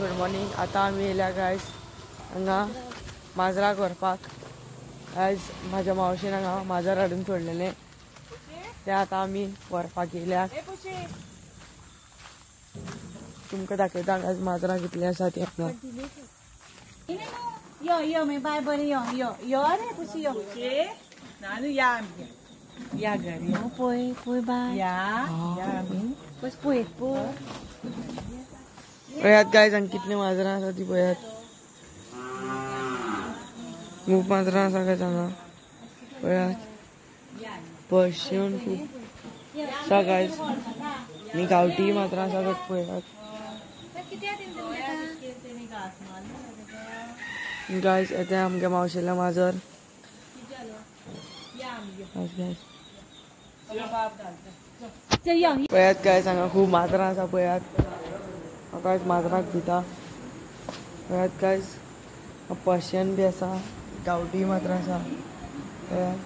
Good morning. आता आम्ही येयल्या गायज हांगा माजराक व्हरपाक. आयज माझ्या मावशेन हांगा माजर हाडून सोडलेले ते आता आम्ही व्हरपाक येयल्या. तुमकां दाखयता गायज माजरां कितली आसा ती हांगा. यो यो मे बाय बरे यो यो यो रे पुशी यो नानू या आमगे या घरी यो पोय पोय बाय या आम्ही पस पोय पोय पळयात गायज हांगा कितली माजरां आसा ती पळयात. खूब माजरां आसा गायज हांगा पळयात. पर्शियन खूब आसा गायज आनी गांवठी माजरां आसा गायज पळयात. गायज येते आमगे मावशेले माजर. पळयात गायज हांगा खूब माजरां आसा पळयात. गायज माजराक भिता. पळयात गायज पर्शियन बी आसा गांवठी माजरां आसा पळयात.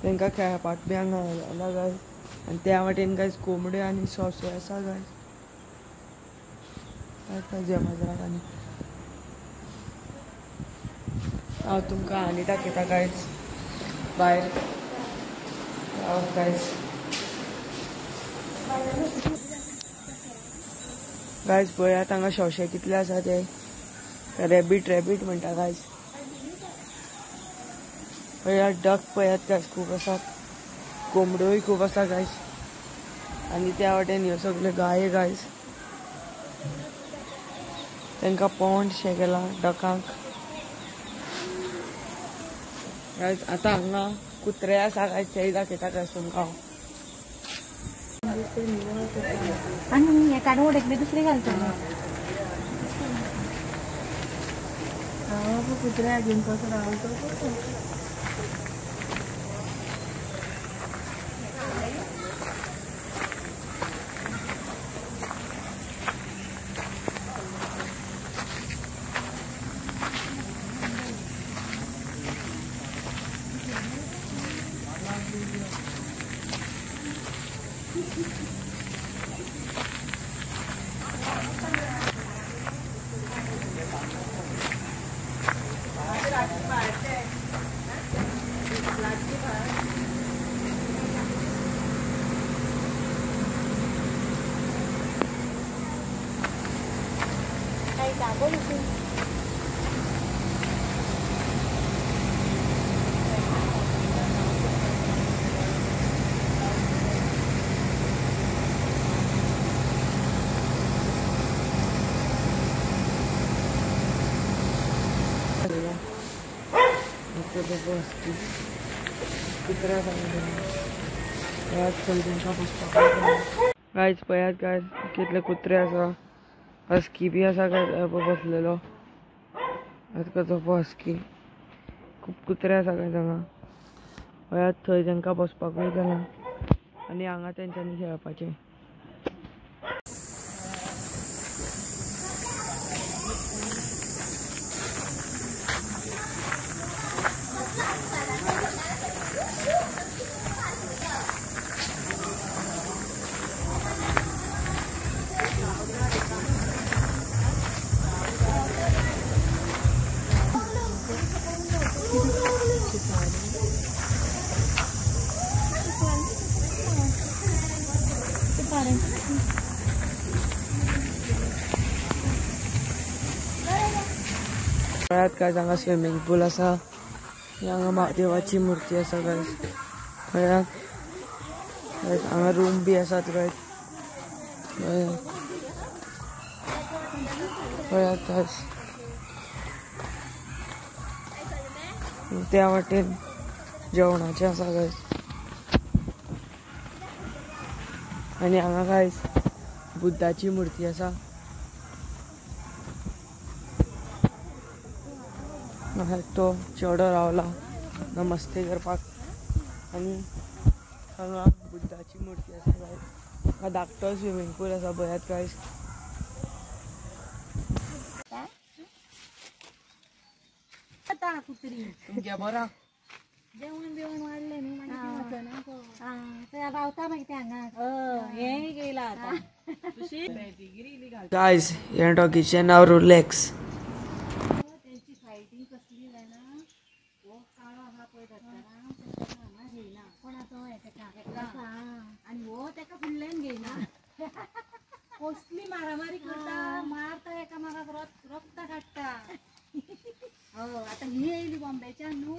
तांकां खेळपाक बी हांगा घाला गायज आनी त्या वाटेन गायज कोंबड्यो आनी सोंसे आसा गायज. ह्या माजराक आनी हांव तुमकां आनी दाखयता गायज भायर गायज. गायज पळयात हांगा सोंशे कितले आसा ते. रॅबीट म्हणटा गायज. पळयात डक पळयात गायज खूब आसात. कोंबड्योय खूब आसा गायज आनी त्या वाटेन ह्यो सगल्यो गायो गायज. तांकां पोंड शे केला डकांक. गायज आतां हांगा कुत्रे आसा गायज तेय दाखयता गायज तुमकां हांव. आणि एका डोळ्यातले दुसरे घालतो कुत्र्या घेऊन कसं राहतो. गायज पळयात गायज कितले कुत्रे आसा. हस्की बी आसा गायज बसलेलो. हस्की खूब कुत्रे आसा गायज हांगा पळयात. थंय तांकां बसपाकूय केला आनी हांगा तेंच्यांनी खेळपाचें. पळयात गायज हांगा स्विमींग पूल आसा. हांगा महादेवाची मुर्ती आसा गायज. पळयात हांगा रूम बी आसात गायज. पळयात गायज त्या वाटेन जेवणाचें आसा गायज. आनी हांगा गायज बुद्धाची मुर्ती आसा. तो चेडो रावला नमस्ते करपाक आनी हांगा बुद्धाची मुर्ती आसा गायज. हांगा धाकटो स्विमींग पूल आसा पळयात गायज. तुमच्या बरा जेवण बिवण वाढले न्हू मागीर रावता मागीर ते हांगा हे गेला आता गायज या डॉगीचे नाव रोलेक्स. त्यांची फायटिंग कसली जायना हो काळो हा पळय धरताना हांगा घेयना कोणाचो हेका आनी हो तेका फुडल्यान घेयना कसली मारामारी करता मारता एकामेकाक रक्त काडटा. हो आता ही येयली बॉम्बेच्यान न्हू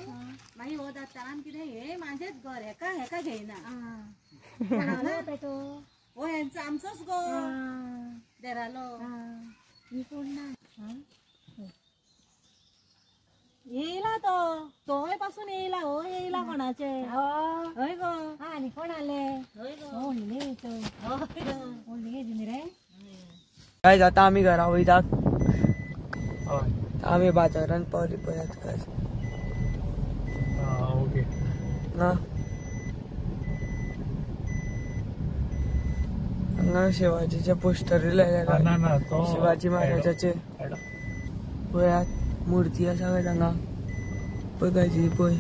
मागीर हो धरताना कितें हे म्हाजेच घर हेका घेयना. हो यांचा आमचोच गो देरालो येयला तोय पासून येयला हो येयला कोणाचे हय गो आनी कोण आले हय गो रे. गायज आता आम्ही घरा वयतात. आम्ही बाजारान पावली पळयात गायज. ओके ना हांगा शिवाजीचे पोस्टर लायल्या गायज. शिवाजी महाराजाचे पळयात मूर्ती आसा गायज हांगा. पळय गायज ही पळय.